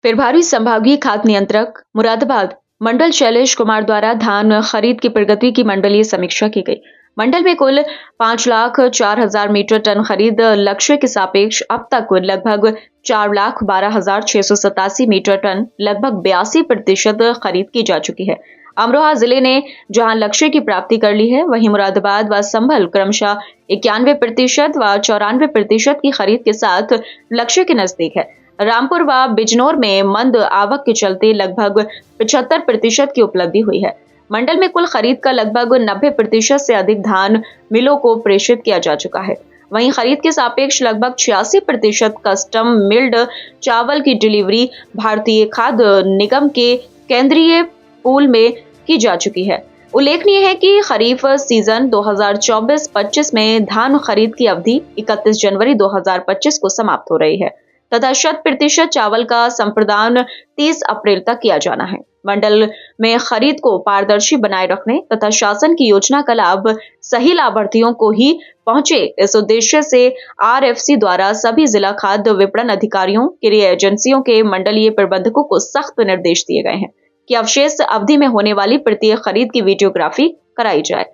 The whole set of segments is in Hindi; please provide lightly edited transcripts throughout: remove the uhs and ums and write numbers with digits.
प्रभारी संभागीय खाद्य नियंत्रक मुरादाबाद मंडल शैलेश कुमार द्वारा धान खरीद की प्रगति की मंडलीय समीक्षा की गई। मंडल में कुल 5,04,000 मीट्रिक टन खरीद लक्ष्य के सापेक्ष अब तक लगभग 4,12,687 मीट्रिक टन लगभग 82% खरीद की जा चुकी है। अमरोहा जिले ने जहां लक्ष्य की प्राप्ति कर ली है, वहीं मुरादाबाद व संभल क्रमशः 91% व 94% की खरीद के साथ लक्ष्य के नजदीक है। रामपुर व बिजनौर में मंद आवक के चलते लगभग 75% की उपलब्धि हुई है। मंडल में कुल खरीद का लगभग 90% से अधिक धान मिलों को प्रेषित किया जा चुका है। वहीं खरीद के सापेक्ष लगभग 86% कस्टम मिल्ड चावल की डिलीवरी भारतीय खाद्य निगम के केंद्रीय पूल में की जा चुकी है। उल्लेखनीय है कि खरीफ सीजन 2024-25 में धान खरीद की अवधि 31 जनवरी 2025 को समाप्त हो रही है तथा 100% चावल का संप्रदान 30 अप्रैल तक किया जाना है। मंडल में खरीद को पारदर्शी बनाए रखने तथा शासन की योजना का लाभ सही लाभार्थियों को ही पहुंचे, इस उद्देश्य से आरएफसी द्वारा सभी जिला खाद्य विपणन अधिकारियों, क्रय एजेंसियों के मंडलीय प्रबंधकों को सख्त निर्देश दिए गए हैं कि अवशेष अवधि में होने वाली प्रत्येक खरीद की वीडियोग्राफी कराई जाए।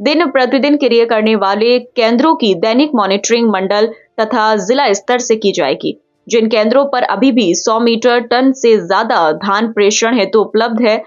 दिन प्रतिदिन क्रय करने वाले केंद्रों की दैनिक मॉनिटरिंग मंडल तथा जिला स्तर से की जाएगी। जिन केंद्रों पर अभी भी 100 मीट्रिक टन से ज्यादा धान प्रेषण हेतु उपलब्ध है,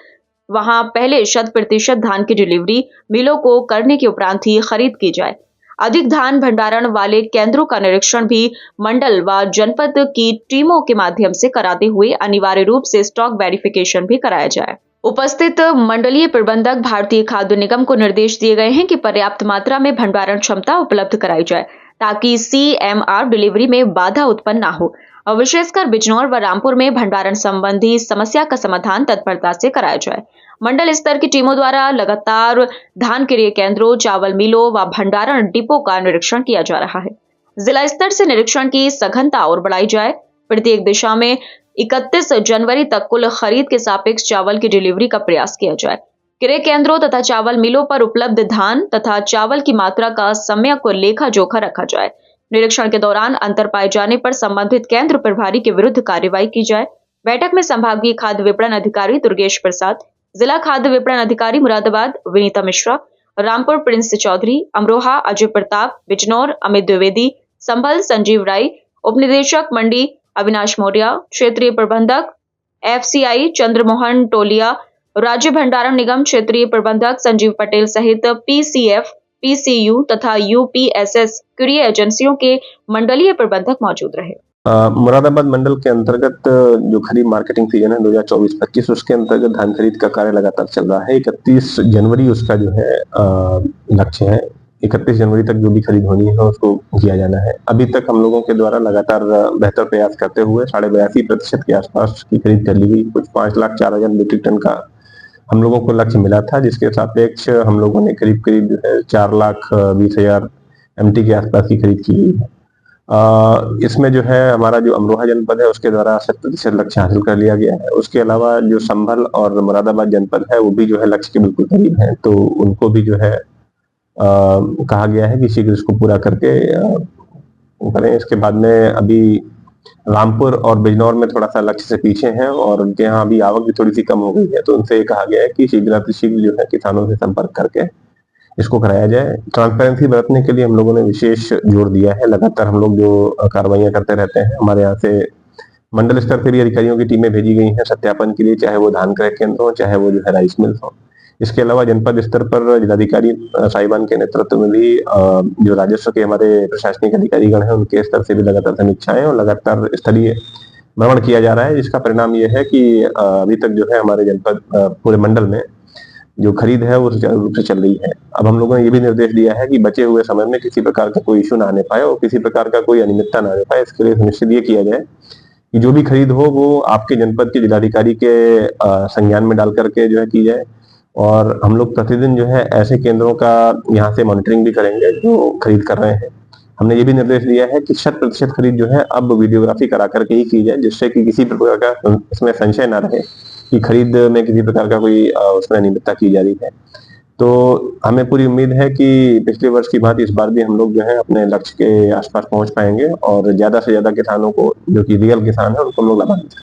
वहां पहले 100% धान की डिलीवरी मिलों को करने के उपरांत ही खरीद की जाए। अधिक धान भंडारण वाले केंद्रों का निरीक्षण भी मंडल व जनपद की टीमों के माध्यम से कराते हुए अनिवार्य रूप से स्टॉक वेरिफिकेशन भी कराया जाए। उपस्थित मंडलीय प्रबंधक भारतीय खाद्य निगम को निर्देश दिए गए हैं कि पर्याप्त मात्रा में भंडारण क्षमता उपलब्ध कराई जाए ताकि सीएमआर डिलीवरी में बाधा उत्पन्न न हो और विशेषकर बिजनौर व रामपुर में भंडारण संबंधी समस्या का समाधान तत्परता से कराया जाए। मंडल स्तर की टीमों द्वारा लगातार धान क्रय केंद्रों, चावल मिलों व भंडारण डिपो का निरीक्षण किया जा रहा है। जिला स्तर से निरीक्षण की सघनता और बढ़ाई जाए। प्रत्येक दिशा में 31 जनवरी तक कुल खरीद के सापेक्ष चावल की डिलीवरी का प्रयास किया जाए। क्रय केंद्रों तथा चावल मिलों पर उपलब्ध धान तथा चावल की मात्रा का सम्यक लेखा जोखा रखा जाए। निरीक्षण के दौरान अंतर पाए जाने पर संबंधित केंद्र प्रभारी के विरुद्ध कार्रवाई की जाए। बैठक में संभागीय खाद्य विपणन अधिकारी दुर्गेश प्रसाद, जिला खाद्य विपणन अधिकारी मुरादाबाद विनीता मिश्रा, रामपुर प्रिंस चौधरी, अमरोहा अजय प्रताप, बिजनौर अमित द्विवेदी, संभल संजीव राय, उपनिदेशक मंडी अविनाश मौर्य, क्षेत्रीय प्रबंधक एफसीआई चंद्रमोहन टोलिया, राज्य भंडारण निगम क्षेत्रीय प्रबंधक संजीव पटेल सहित पीसीएफ, पीसीयू तथा यूपीएसएस क्रय एजेंसियों के मंडलीय प्रबंधक मौजूद रहे। मुरादाबाद मंडल के अंतर्गत जो खरीफ मार्केटिंग सीजन है 2024-25 उसके अंतर्गत धान खरीद का कार्य लगातार चल रहा है। 31 जनवरी उसका जो है लक्ष्य है। 31 जनवरी तक जो भी खरीद होनी है उसको किया जाना है। अभी तक हम लोगों के द्वारा लगातार बेहतर प्रयास करते हुए 82.5% के आसपास की खरीद कर ली गई। कुछ 5,04,000 मीट्रिक टन का हम लोगों को लक्ष्य मिला था, जिसके सापेक्ष हम लोगों ने करीब 4,20,000 एमटी के आसपास की खरीद की गई है। इसमें जो है हमारा जो अमरोहा जनपद है उसके द्वारा 100% लक्ष्य हासिल कर लिया गया है। उसके अलावा जो संभल और मुरादाबाद जनपद है वो भी जो है लक्ष्य के बिल्कुल करीब है, तो उनको भी जो है कहा गया है कि शीघ्र इसको पूरा करके करें। इसके बाद में अभी रामपुर और बिजनौर में थोड़ा सा लक्ष्य से पीछे हैं और उनके यहाँ अभी आवक भी थोड़ी सी कम हो गई है, तो उनसे ये कहा गया है कि शीघ्र जो है किसानों से संपर्क करके इसको कराया जाए। ट्रांसपेरेंसी बरतने के लिए हम लोगों ने विशेष जोर दिया है। लगातार हम लोग जो कार्रवाइयां करते रहते हैं। हमारे यहाँ से मंडल स्तर के भी अधिकारियों की टीमें भेजी गई हैं सत्यापन के लिए, चाहे वो धान क्रय केंद्र हो, चाहे वो जो है राइस मिल हो। इसके अलावा जनपद स्तर पर जिलाधिकारी साहिबान के नेतृत्व में भी जो राजस्व के हमारे प्रशासनिक अधिकारीगण हैं उनके स्तर से भी लगातार समीक्षाएं और लगातार स्तरीय भ्रमण किया जा रहा है, जिसका परिणाम यह है कि अभी तक जो है हमारे जनपद पूरे मंडल में जो खरीद है वो सुचारू रूप से चल रही है। अब हम लोगों ने ये भी निर्देश दिया है कि बचे हुए समय में किसी प्रकार का कोई इश्यू ना आने पाए और किसी प्रकार का कोई अनियमितता ना आने पाए। इसके लिए सुनिश्चित ये किया जाए कि जो भी खरीद हो वो आपके जनपद के जिलाधिकारी के संज्ञान में डाल करके जो है की जाए। और हम लोग प्रतिदिन जो है ऐसे केंद्रों का यहाँ से मॉनिटरिंग भी करेंगे जो खरीद कर रहे हैं। हमने ये भी निर्देश दिया है कि 100% खरीद जो है अब वीडियोग्राफी करा करके ही की जाए, जिससे कि किसी प्रकार का इसमें संशय ना रहे कि खरीद में किसी प्रकार का कोई उसमें अनियमितता की जा रही है। तो हमें पूरी उम्मीद है कि पिछले वर्ष की भांति इस बार भी हम लोग जो है अपने लक्ष्य के आसपास पहुंच पाएंगे और ज्यादा से ज्यादा किसानों को, जो कि रियल किसान है, उनको हम लोग लाभान्वित